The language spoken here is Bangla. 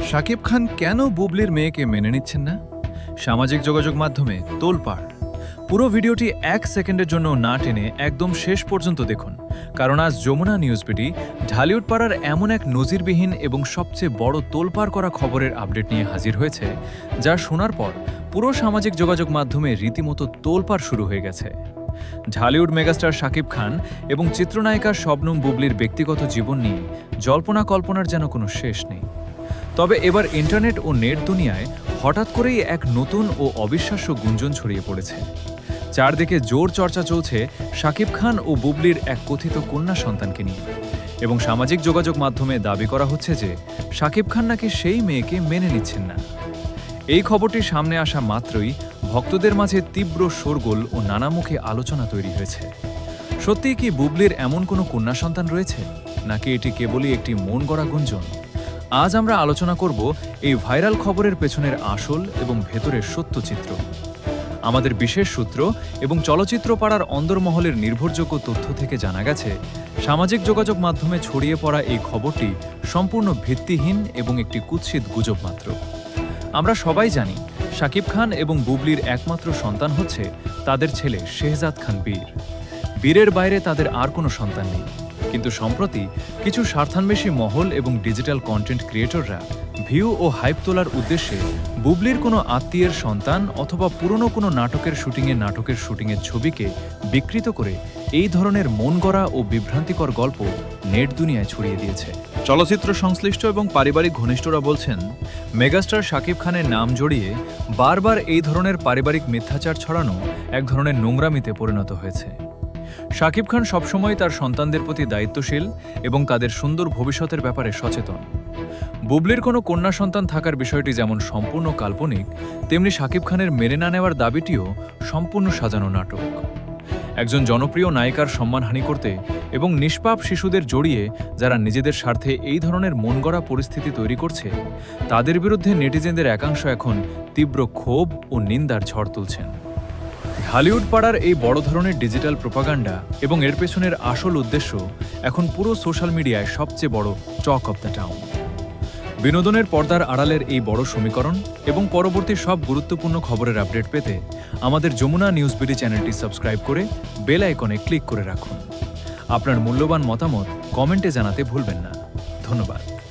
শাকিব খান কেন বুবলির মেয়েকে মেনে নিচ্ছেন না? সামাজিক যোগাযোগ মাধ্যমে তোলপাড়। পুরো ভিডিওটি 1 সেকেন্ডের জন্য না টেনে একদম শেষ পর্যন্ত দেখুন, কারণ আজ যমুনা নিউজ বিডি ঢালিউড পাড়ার এমন এক নজিরবিহীন এবং সবচেয়ে বড় তোলপাড় করা খবরের আপডেট নিয়ে হাজির হয়েছে, যা শোনার পর পুরো সামাজিক যোগাযোগ মাধ্যমে রীতিমতো তোলপাড় শুরু হয়ে গেছে। ঢালিউড মেগাস্টার শাকিব খান এবং চিত্রনায়িকা শবনম বুবলির ব্যক্তিগত জীবন নিয়ে জল্পনা কল্পনার যেন কোনো শেষ নেই। তবে এবার ইন্টারনেট ও নেট দুনিয়ায় হঠাৎ করেই এক নতুন ও অবিশ্বাস্য গুঞ্জন ছড়িয়ে পড়েছে। চারদিকে জোর চর্চা চলছে শাকিব খান ও বুবলির এক কথিত কন্যা সন্তানকে নিয়ে, এবং সামাজিক যোগাযোগ মাধ্যমে দাবি করা হচ্ছে যে শাকিব খান নাকি সেই মেয়েকে মেনে নিচ্ছেন না। এই খবরটি সামনে আসা মাত্রই ভক্তদের মাঝে তীব্র শোরগোল ও নানামুখী আলোচনা তৈরি হয়েছে। সত্যিই কি বুবলির এমন কোনো কন্যা সন্তান রয়েছে, নাকি এটি কেবলই একটি মন গড়া গুঞ্জন? আজ আমরা আলোচনা করব এই ভাইরাল খবরের পেছনের আসল এবং ভেতরের সত্য চিত্র। আমাদের বিশেষ সূত্র এবং চলচ্চিত্র পাড়ার অন্দরমহলের নির্ভরযোগ্য তথ্য থেকে জানা গেছে, সামাজিক যোগাযোগ মাধ্যমে ছড়িয়ে পড়া এই খবরটি সম্পূর্ণ ভিত্তিহীন এবং একটি কুৎসিত গুজব মাত্র। আমরা সবাই জানি শাকিব খান এবং বুবলির একমাত্র সন্তান হচ্ছে তাদের ছেলে শেহজাদ খান বীর। বীরের বাইরে তাদের আর কোনো সন্তান নেই। কিন্তু সম্প্রতি কিছু স্বার্থান্বেষী মহল এবং ডিজিটাল কন্টেন্ট ক্রিয়েটররা ভিউ ও হাইপ তোলার উদ্দেশ্যে বুবলির কোনো আত্মীয়ের সন্তান অথবা পুরনো কোনো নাটকের শুটিংয়ের ছবিকে বিকৃত করে এই ধরনের মন গড়া ও বিভ্রান্তিকর গল্প নেট দুনিয়ায় ছড়িয়ে দিয়েছে। চলচ্চিত্র সংশ্লিষ্ট এবং পারিবারিক ঘনিষ্ঠরা বলছেন, মেগাস্টার শাকিব খানের নাম জড়িয়ে বারবার এই ধরনের পারিবারিক মিথ্যাচার ছড়ানো এক ধরনের নোংরামিতে পরিণত হয়েছে। শাকিব খান সবসময় তার সন্তানদের প্রতি দায়িত্বশীল এবং তাদের সুন্দর ভবিষ্যতের ব্যাপারে সচেতন। বুবলির কোনো কন্যা সন্তান থাকার বিষয়টি যেমন সম্পূর্ণ কাল্পনিক, তেমনি শাকিব খানের মেনে না নেওয়ার দাবিটিও সম্পূর্ণ সাজানো নাটক। একজন জনপ্রিয় নায়িকার সম্মানহানি করতে এবং নিষ্পাপ শিশুদের জড়িয়ে যারা নিজেদের স্বার্থে এই ধরনের মনগড়া পরিস্থিতি তৈরি করছে, তাদের বিরুদ্ধে নেটিজেনদের একাংশ এখন তীব্র ক্ষোভ ও নিন্দার ঝড় তুলছেন। ঢালিউড পাড়ার এই বড় ধরনের ডিজিটাল প্রোপাগান্ডা এবং এর পেছনের আসল উদ্দেশ্য এখন পুরো সোশ্যাল মিডিয়ায় সবচেয়ে বড় টক অব দ্য টাউন। বিনোদনের পর্দার আড়ালের এই বড় সমীকরণ এবং পরবর্তী সব গুরুত্বপূর্ণ খবরের আপডেট পেতে আমাদের যমুনা নিউজ বিডি চ্যানেলটি সাবস্ক্রাইব করে বেল আইকনে ক্লিক করে রাখুন। আপনার মূল্যবান মতামত কমেন্টে জানাতে ভুলবেন না। ধন্যবাদ।